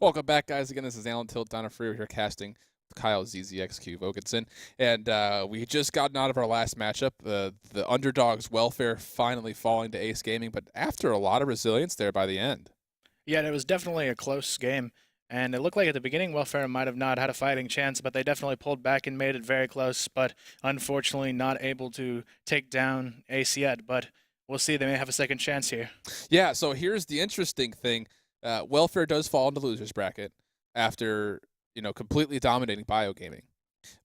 Welcome back, guys. Again, this is Alan Tilt, Donna Freer here casting Kyle ZZXQ Vogensen. And we had just gotten out of our last matchup, the underdog's welfare finally falling to Ace Gaming, but after a lot of resilience there by the end. Yeah, it was definitely a close game. And it looked like at the beginning, Welfare might have not had a fighting chance, but they definitely pulled back and made it very close. But unfortunately, not able to take down Ace yet. But we'll see. They may have a second chance here. Yeah, so here's the interesting thing. Welfare does fall into loser's bracket after, completely dominating Biogaming.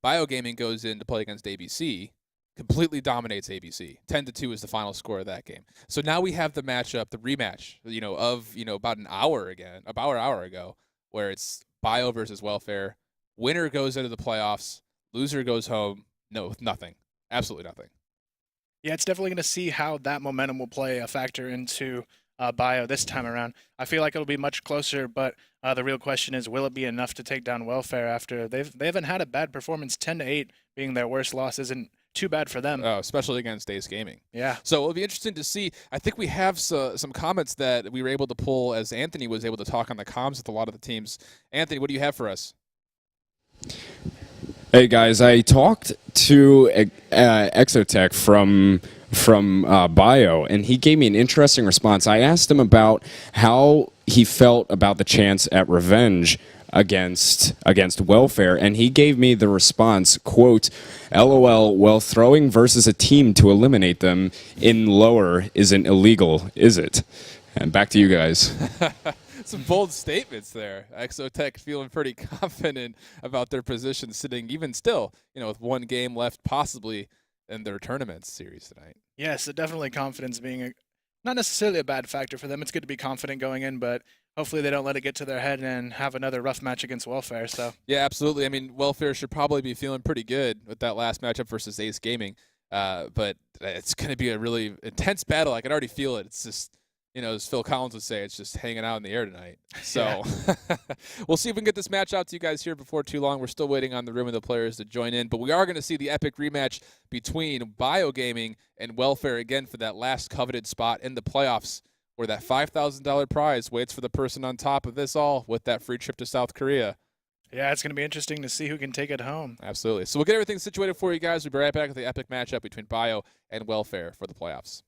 Biogaming goes in to play against ABC, completely dominates ABC. 10-2 is the final score of that game. So now we have the matchup, the rematch, of, about an hour ago, where it's Bio versus Welfare. Winner goes into the playoffs. Loser goes home. No, with nothing. Absolutely nothing. Yeah, it's definitely going to see how that momentum will play a factor into Bio this time around. I feel like it'll be much closer, but the real question is, will it be enough to take down Welfare after they haven't had a bad performance? 10-8 being their worst loss isn't too bad for them. Oh, especially against Ace Gaming. Yeah. So it'll be interesting to see. I think we have some comments that we were able to pull as Anthony was able to talk on the comms with a lot of the teams. Anthony, what do you have for us? Hey guys, I talked to Exotech from Bio, and he gave me an interesting response. I asked him about how he felt about the chance at revenge against Welfare, and he gave me the response, quote, LOL, well, throwing versus a team to eliminate them in lower isn't illegal, is it? And back to you guys. Some bold statements there. Exotech feeling pretty confident about their position sitting even still, with one game left possibly in their tournament series tonight. Yes, definitely confidence being not necessarily a bad factor for them. It's good to be confident going in, but hopefully they don't let it get to their head and have another rough match against Welfare. So yeah, absolutely. I mean, Welfare should probably be feeling pretty good with that last matchup versus Ace Gaming, but it's going to be a really intense battle. I can already feel it. It's just, as Phil Collins would say, it's just hanging out in the air tonight. So we'll see if we can get this match out to you guys here before too long. We're still waiting on the room of the players to join in, but we are going to see the epic rematch between Biogaming and Welfare again for that last coveted spot in the playoffs, where that $5,000 prize waits for the person on top of this all with that free trip to South Korea. Yeah, it's going to be interesting to see who can take it home. Absolutely. So we'll get everything situated for you guys. We'll be right back with the epic matchup between Bio and Welfare for the playoffs.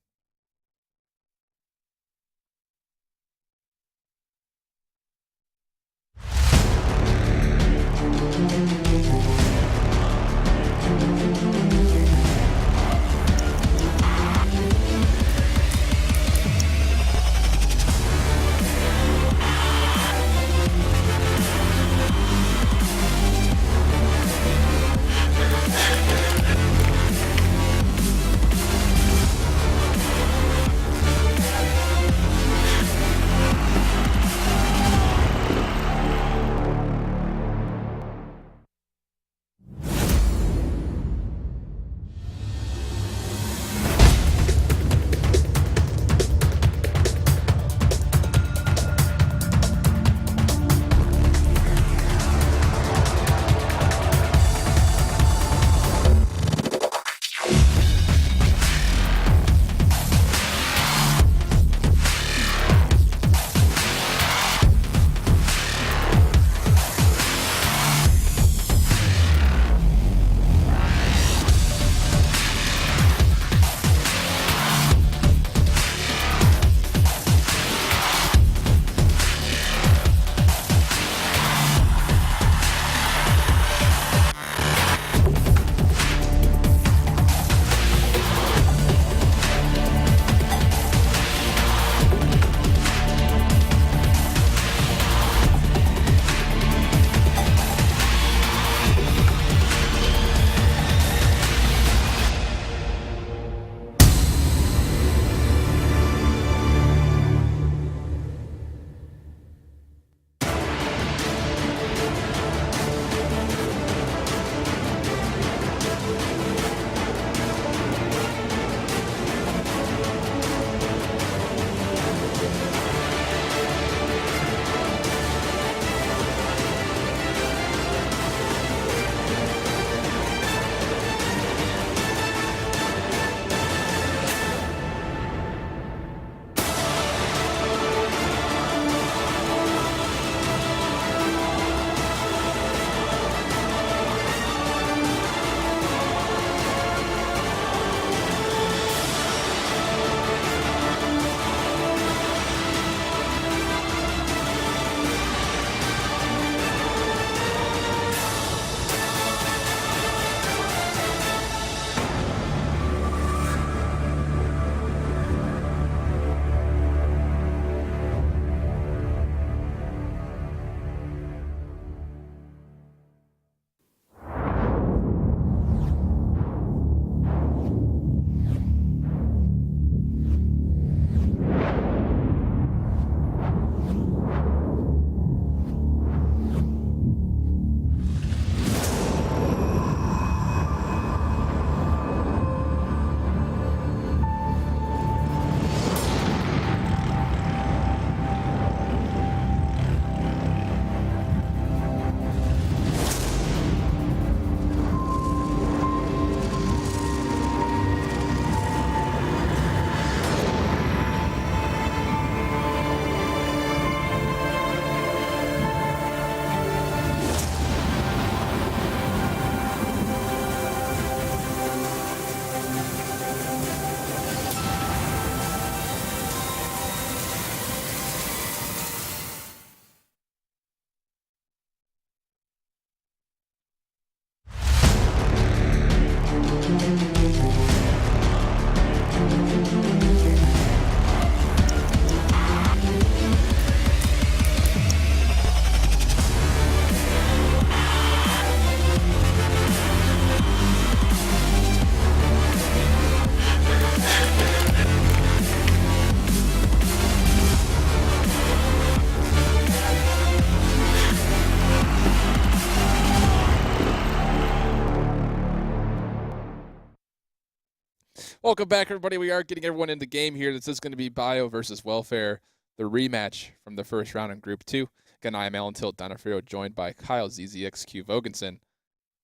Welcome back, everybody. We are getting everyone into game here. This is going to be Bio versus Welfare, the rematch from the first round in Group 2. Again, I am Alan Tilt Donofrio, joined by Kyle ZZXQ Vogensen.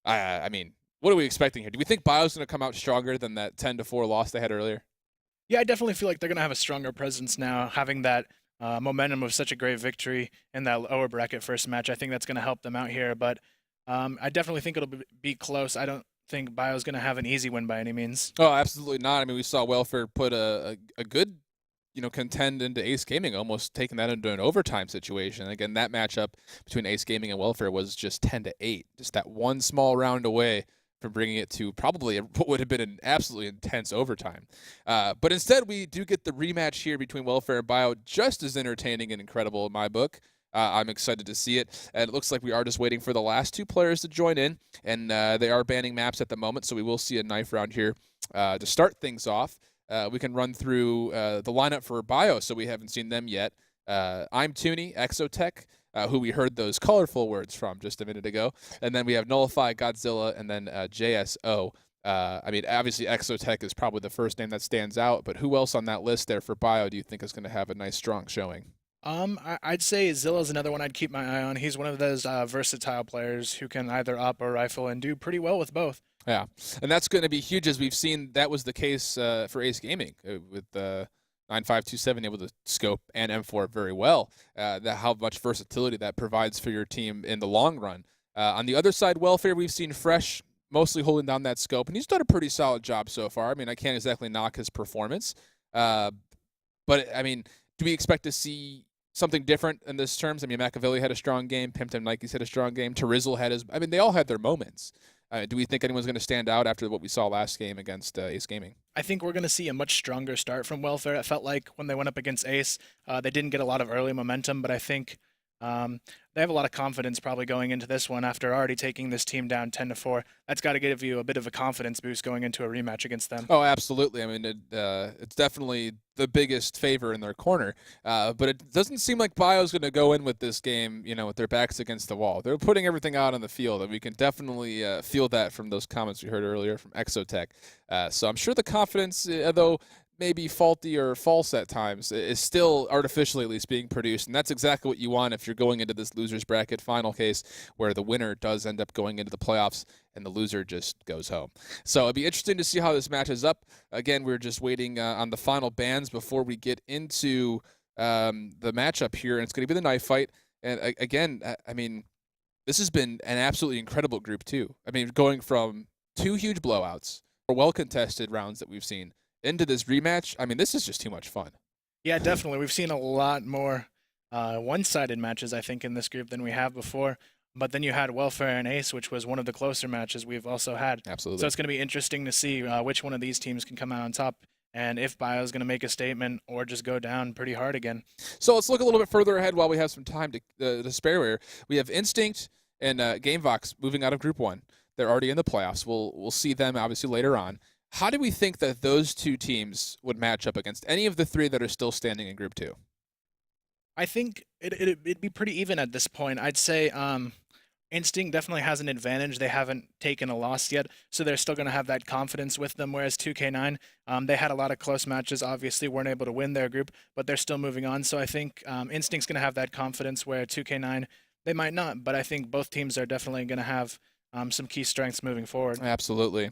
I mean, what are we expecting here? Do we think Bio's going to come out stronger than that 10-4 loss they had earlier? Yeah, I definitely feel like they're going to have a stronger presence now, having that momentum of such a great victory in that lower bracket first match. I think that's going to help them out here, but I definitely think it'll be close. I don't think Bio's going to have an easy win by any means. Oh, absolutely not. I mean, we saw Welfare put a good, contend into Ace Gaming, almost taking that into an overtime situation. Again, that matchup between Ace Gaming and Welfare was just 10-8, just that one small round away from bringing it to probably what would have been an absolutely intense overtime. But instead, we do get the rematch here between Welfare and Bio, just as entertaining and incredible in my book. I'm excited to see it. And it looks like we are just waiting for the last two players to join in, and they are banning maps at the moment, so we will see a knife round here to start things off. We can run through the lineup for Bio, so we haven't seen them yet. I'm Tooney, Exotech, who we heard those colorful words from just a minute ago. And then we have Nullify, Godzilla, and then JSO. I mean, obviously Exotech is probably the first name that stands out, but who else on that list there for Bio do you think is going to have a nice, strong showing? I'd say Zilla's another one I'd keep my eye on. He's one of those versatile players who can either op or rifle and do pretty well with both. Yeah, and that's going to be huge, as we've seen that was the case for Ace Gaming with 9527 able to scope and M4 very well. How much versatility that provides for your team in the long run. On the other side, Welfare, we've seen Fresh mostly holding down that scope, and he's done a pretty solid job so far. I mean, I can't exactly knock his performance, but I mean, do we expect to see something different in this terms? I mean, Machiavelli had a strong game. Pimpton Nikes had a strong game. Terizzle had his. I mean, they all had their moments. Do we think anyone's going to stand out after what we saw last game against Ace Gaming? I think we're going to see a much stronger start from Welfare. It felt like when they went up against Ace, they didn't get a lot of early momentum, but I think they have a lot of confidence probably going into this one after already taking this team down 10-4. That's got to give you a bit of a confidence boost going into a rematch against them. Oh, absolutely. I mean, it's definitely the biggest favor in their corner, but it doesn't seem like Bio's going to go in with this game, with their backs against the wall. They're putting everything out on the field, and we can definitely feel that from those comments we heard earlier from Exotech. So I'm sure the confidence, though maybe faulty or false at times, is still artificially at least being produced, and that's exactly what you want if you're going into this loser's bracket final case where the winner does end up going into the playoffs and the loser just goes home. So it'd be interesting to see how this matches up. Again, we're just waiting on the final bans before we get into the matchup here, and it's going to be the knife fight. And again, I mean, this has been an absolutely incredible group too. I mean, going from two huge blowouts or well-contested rounds that we've seen into this rematch, I mean, this is just too much fun. Yeah, definitely. We've seen a lot more one-sided matches, I think, in this group than we have before. But then you had Welfare and Ace, which was one of the closer matches we've also had. Absolutely. So it's going to be interesting to see which one of these teams can come out on top and if Bio is going to make a statement or just go down pretty hard again. So let's look a little bit further ahead while we have some time to spare here. We have Instinct and GameVox moving out of Group 1. They're already in the playoffs. We'll see them, obviously, later on. How do we think that those two teams would match up against any of the three that are still standing in Group 2? I think it'd be pretty even at this point. I'd say Instinct definitely has an advantage. They haven't taken a loss yet, so they're still going to have that confidence with them, whereas 2K9, they had a lot of close matches, obviously weren't able to win their group, but they're still moving on. So I think Instinct's going to have that confidence where 2K9, they might not, but I think both teams are definitely going to have some key strengths moving forward. Absolutely.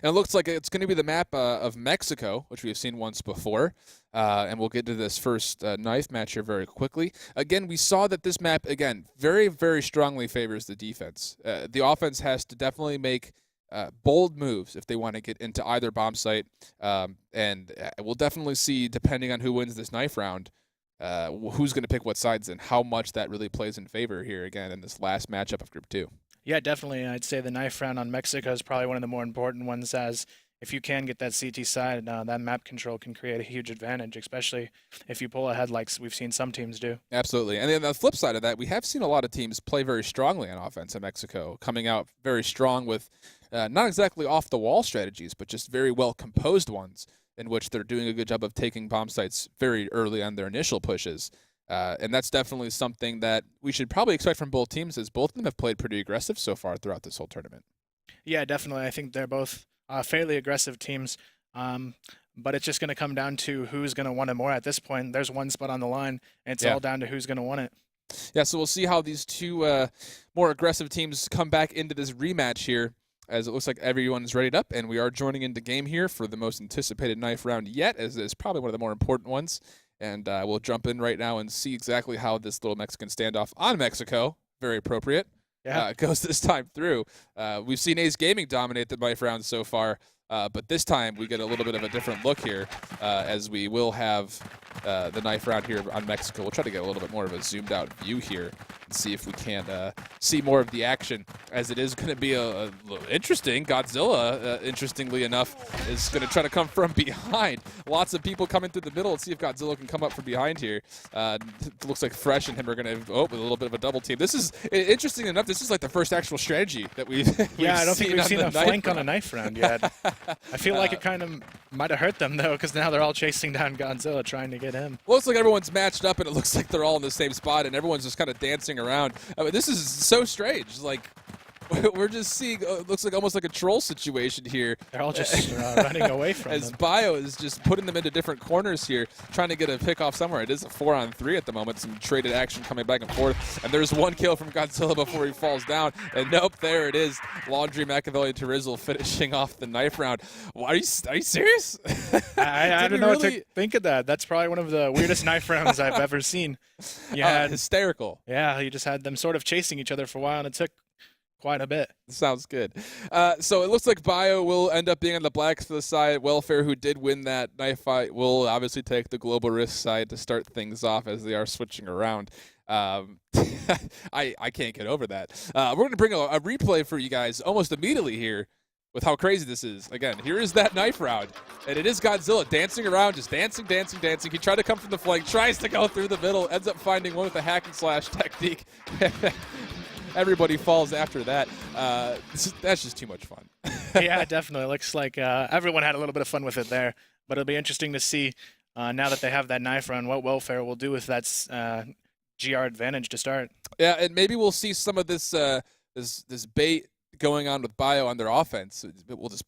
And it looks like it's going to be the map of Mexico, which we've seen once before. And we'll get to this first knife match here very quickly. Again, we saw that this map, again, very, very strongly favors the defense. The offense has to definitely make bold moves if they want to get into either bomb site. And we'll definitely see, depending on who wins this knife round, who's going to pick what sides and how much that really plays in favor here, again, in this last matchup of Group 2. Yeah, definitely. I'd say the knife round on Mexico is probably one of the more important ones, as if you can get that CT side, that map control can create a huge advantage, especially if you pull ahead like we've seen some teams do. Absolutely. And then the flip side of that, we have seen a lot of teams play very strongly on offense in Mexico, coming out very strong with not exactly off-the-wall strategies, but just very well-composed ones in which they're doing a good job of taking bomb sites very early on their initial pushes. And that's definitely something that we should probably expect from both teams, as both of them have played pretty aggressive so far throughout this whole tournament. Yeah, definitely. I think they're both fairly aggressive teams. But it's just going to come down to who's going to want it more at this point. There's one spot on the line, and it's all down to who's going to want it. Yeah, so we'll see how these two more aggressive teams come back into this rematch here, as it looks like everyone's readied up, and we are joining into game here for the most anticipated knife round yet, as it's probably one of the more important ones. And we'll jump in right now and see exactly how this little Mexican standoff on Mexico, very appropriate, goes this time through. We've seen Ace Gaming dominate the knife round so far, but this time we get a little bit of a different look here, as we will have the knife round here on Mexico. We'll try to get a little bit more of a zoomed out view here and see if we can see more of the action, as it is going to be a interesting. Godzilla, interestingly enough, is going to try to come from behind. Lots of people coming through the middle. Let's see if Godzilla can come up from behind here. It looks like Fresh and him are going to with a little bit of a double team. This is interesting enough. This is like the first actual strategy that we've I don't think we've seen a flank round. on a knife round yet. I feel like it kind of might have hurt them, though, because now they're all chasing down Godzilla, trying to get him. Looks like everyone's matched up, and it looks like they're all in the same spot, and everyone's just kind of dancing around. I mean, this is so strange. Like, we're just seeing, looks like almost like a troll situation here. They're all just running away from as them. Bio is just putting them into different corners here, trying to get a pick off somewhere. It is a 4-on-3 at the moment. Some traded action coming back and forth. And there's one kill from Godzilla before he falls down. And nope, there it is. Laundry Machiavelli to Rizzle finishing off the knife round. Well, are you serious? I don't know what to think of that. That's probably one of the weirdest knife rounds I've ever seen. Hysterical. Yeah, you just had them sort of chasing each other for a while, and it took quite a bit. Sounds good. So it looks like Bio will end up being on the black for the side. Welfare, who did win that knife fight, will obviously take the global risk side to start things off, as they are switching around. I can't get over that. We're going to bring a replay for you guys almost immediately here with how crazy this is. Again, here is that knife round, and it is Godzilla dancing around, just dancing. He tried to come from the flank, tries to go through the middle, ends up finding one with a hack and slash technique. Everybody falls after that. That's just too much fun. Yeah, definitely. Looks like everyone had a little bit of fun with it there. But it'll be interesting to see, now that they have that knife round, what Welfare will do with that GR advantage to start. Yeah, and maybe we'll see some of this this bait going on with Bio on their offense. We'll just